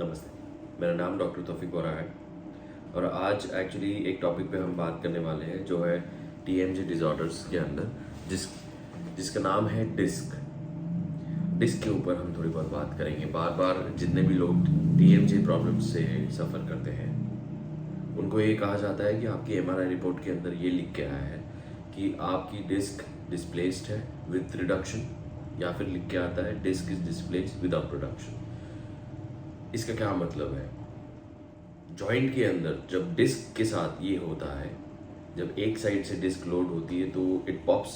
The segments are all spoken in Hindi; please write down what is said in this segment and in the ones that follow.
नमस्ते, मेरा नाम डॉक्टर तौफीक वोरा है और आज एक्चुअली एक टॉपिक पे हम बात करने वाले हैं जो है टीएमजे डिसऑर्डर्स के अंदर जिसका नाम है डिस्क। डिस्क के ऊपर हम थोड़ी बहुत बात करेंगे। बार बार जितने भी लोग टीएमजे प्रॉब्लम से सफ़र करते हैं उनको ये कहा जाता है कि आपकी एमआरआई रिपोर्ट के अंदर ये लिख के आया है कि आपकी डिस्क डिस्प्लेस्ड है विद रिडक्शन, या फिर लिख के आता है disc is displaced without reduction. इसका क्या मतलब है? जॉइंट के अंदर जब डिस्क के साथ ये होता है, जब एक साइड से डिस्क लोड होती है तो इट पॉप्स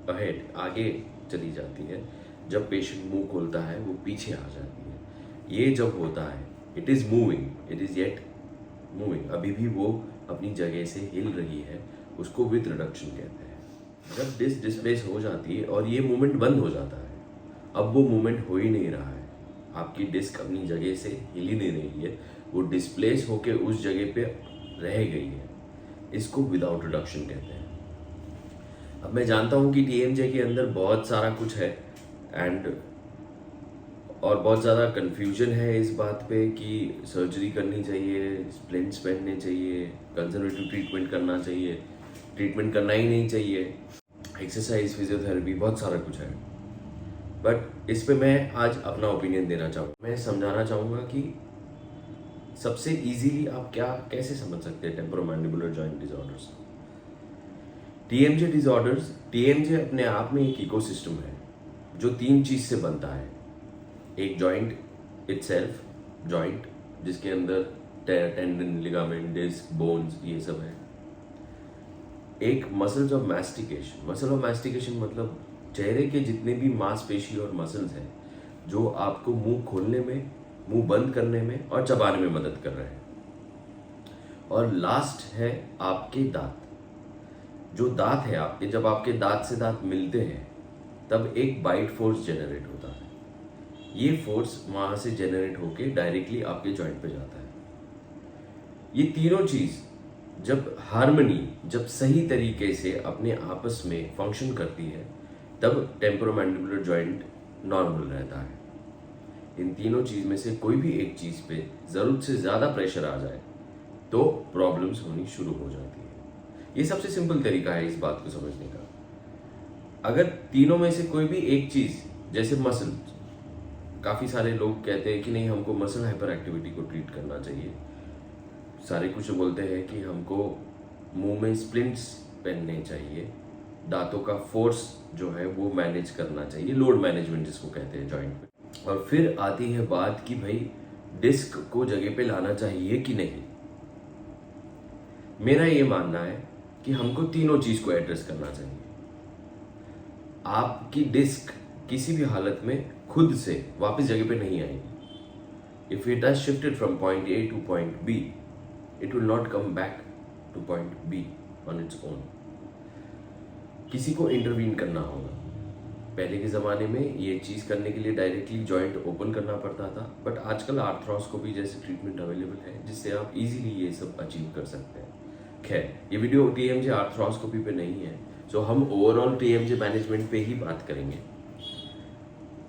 अहेड, आगे चली जाती है। जब पेशेंट मुंह खोलता है वो पीछे आ जाती है। ये जब होता है it is moving, it is yet moving, अभी भी वो अपनी जगह से हिल रही है, उसको विथ रिडक्शन कहते हैं। जब डिस्क डिस्प्लेस हो जाती है और ये मूवमेंट बंद हो जाता है, अब वो मूवमेंट हो ही नहीं रहा है, आपकी डिस्क अपनी जगह से हिल ही नहीं रही है, वो डिस्प्लेस होके उस जगह पे रह गई है, इसको विदाउट रिडक्शन कहते हैं। अब मैं जानता हूँ कि टीएमजे के अंदर बहुत सारा कुछ है और बहुत ज़्यादा कन्फ्यूजन है इस बात पे कि सर्जरी करनी चाहिए, स्प्लिंट्स पहनने चाहिए, कंजर्वेटिव ट्रीटमेंट करना चाहिए, ट्रीटमेंट करना ही नहीं चाहिए, एक्सरसाइज, फिजियोथेरेपी, बहुत सारा कुछ है। बट इस पे मैं आज अपना ओपिनियन देना चाहूँगा। मैं समझाना चाहूँगा कि सबसे इजीली आप कैसे समझ सकते हैं temporomandibular joint disorders. TMJ disorders, TMJ अपने आप में एक इकोसिस्टम है जो 3 चीज से बनता है। एक जॉइंट इटसेल्फ, जॉइंट जिसके अंदर टेंडन, लिगामेंट, डिस्क, बोन्स, ये सब है। एक muscles of mastication, muscle of mastication मतलब चेहरे के जितने भी मांसपेशी और मसल्स हैं जो आपको मुंह खोलने में, मुंह बंद करने में और चबाने में मदद कर रहे हैं। और लास्ट है आपके दांत। जो दांत है आपके, जब आपके दांत से दांत मिलते हैं तब एक बाइट फोर्स जनरेट होता है। ये फोर्स वहां से जनरेट होके डायरेक्टली आपके जॉइंट पे जाता है। ये तीनों चीज जब हार्मनी, जब सही तरीके से अपने आपस में फंक्शन करती है तब टेम्पोरोमैंडिबुलर जॉइंट नॉर्मल रहता है। इन तीनों चीज में से कोई भी एक चीज पे जरूरत से ज्यादा प्रेशर आ जाए तो प्रॉब्लम्स होनी शुरू हो जाती है। ये सबसे सिंपल तरीका है इस बात को समझने का। अगर तीनों में से कोई भी एक चीज, जैसे मसल, काफी सारे लोग कहते हैं कि नहीं हमको मसल हाइपर एक्टिविटी को ट्रीट करना चाहिए। सारे कुछ बोलते हैं कि हमको मुंह में स्प्लिंट्स पहनने चाहिए, दांतों का फोर्स जो है वो मैनेज करना चाहिए, लोड मैनेजमेंट जिसको कहते हैं जॉइंट पे। और फिर आती है बात कि भाई डिस्क को जगह पे लाना चाहिए कि नहीं। मेरा ये मानना है कि हमको तीनों चीज को एड्रेस करना चाहिए। आपकी डिस्क किसी भी हालत में खुद से वापस जगह पे नहीं आएगी। If it has shifted from point A to point B, it will not come back to point B on its own. किसी को इंटरवीन करना होगा। पहले के ज़माने में ये चीज़ करने के लिए डायरेक्टली जॉइंट ओपन करना पड़ता था, बट आजकल आर्थ्रोस्कोपी जैसे ट्रीटमेंट अवेलेबल है जिससे आप इजीली ये सब अचीव कर सकते हैं। खैर, ये वीडियो टीएमजे आर्थ्रोस्कोपी पे नहीं है, सो हम ओवरऑल टीएमजे मैनेजमेंट पे ही बात करेंगे।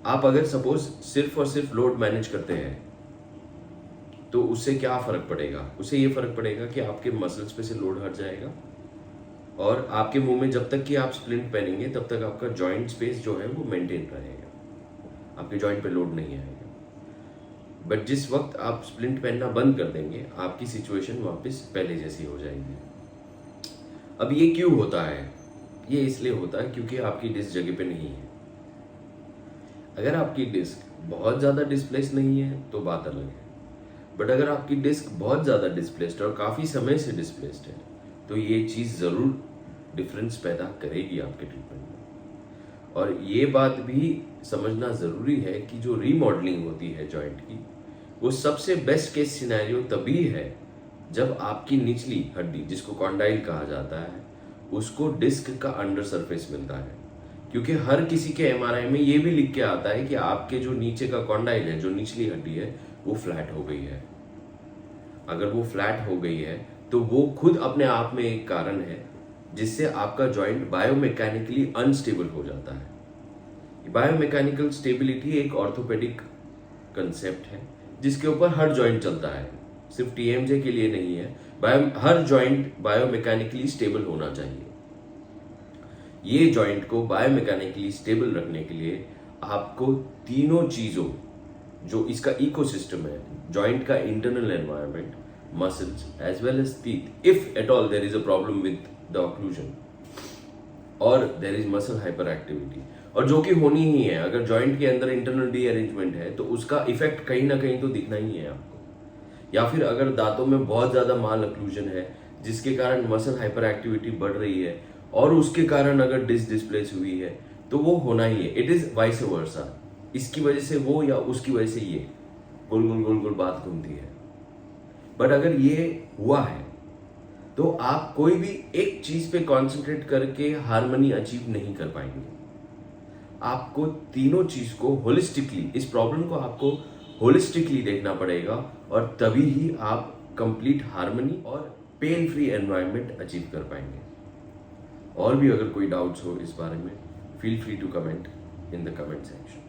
आप अगर सपोज सिर्फ और सिर्फ लोड मैनेज करते हैं तो उससे क्या फ़र्क पड़ेगा? उससे ये फ़र्क पड़ेगा कि आपके मसल्स पे से लोड हट जाएगा और आपके मुंह में जब तक कि आप स्प्लिंट पहनेंगे तब तक आपका जॉइंट स्पेस जो है वो मेंटेन रहेगा, आपके जॉइंट पे लोड नहीं आएगा। बट जिस वक्त आप स्प्लिंट पहनना बंद कर देंगे आपकी सिचुएशन वापस पहले जैसी हो जाएगी। अब ये क्यों होता है? ये इसलिए होता है क्योंकि आपकी डिस्क जगह पे नहीं है। अगर आपकी डिस्क बहुत ज़्यादा डिस्प्लेस नहीं है तो बात अलग है, बट अगर आपकी डिस्क बहुत ज़्यादा डिस्प्लेस्ड और काफ़ी समय से डिस्प्लेस्ड है तो ये चीज़ ज़रूर डिफरेंस पैदा करेगी आपके ट्रीटमेंट में। और ये बात भी समझना ज़रूरी है कि जो रीमॉडलिंग होती है जॉइंट की, वो सबसे बेस्ट केस सिनेरियो तभी है जब आपकी निचली हड्डी, जिसको कॉन्डाइल कहा जाता है, उसको डिस्क का अंडर सरफेस मिलता है। क्योंकि हर किसी के एमआरआई में ये भी लिख के आता है कि आपके जो नीचे का कॉन्डाइल है, जो निचली हड्डी है, वो फ्लैट हो गई है। अगर वो फ्लैट हो गई है तो वो खुद अपने आप में एक कारण है जिससे आपका जॉइंट बायोमैकेनिकली अनस्टेबल हो जाता है। बायोमैकेनिकल स्टेबिलिटी एक ऑर्थोपेडिक कंसेप्ट है जिसके ऊपर हर जॉइंट चलता है, सिर्फ TMJ के लिए नहीं है। हर जॉइंट बायोमैकेनिकली स्टेबल होना चाहिए। ये जॉइंट को बायोमैकेनिकली स्टेबल रखने के लिए आपको तीनों चीजों, जो इसका इकोसिस्टम है, जॉइंट का internal environment, muscles as well as teeth, if at all there is a problem with the occlusion और there is muscle hyperactivity, और जो कि होनी ही है। अगर जॉइंट के अंदर इंटरनल रीअरेंजमेंट है तो उसका इफेक्ट कहीं ना कहीं तो दिखना ही है आपको। या फिर अगर दांतों में बहुत ज्यादा माल ऑक्लूजन है जिसके कारण मसल हाइपर एक्टिविटी बढ़ रही है और उसके कारण अगर डिस्क डिस्प्लेस हुई है तो वो होना ही है। इट इज वाइस वर्सा, इसकी वजह से वो या उसकी वजह से ये गोल गोल गोल गोल बात घूमती है। बट अगर ये हुआ है तो आप कोई भी एक चीज पे कॉन्सेंट्रेट करके हार्मनी अचीव नहीं कर पाएंगे। आपको तीनों चीज को होलिस्टिकली, इस प्रॉब्लम को आपको होलिस्टिकली देखना पड़ेगा और तभी ही आप कंप्लीट हार्मनी और पेन फ्री एनवायरनमेंट अचीव कर पाएंगे। और भी अगर कोई डाउट्स हो इस बारे में, feel free to comment in the comment section.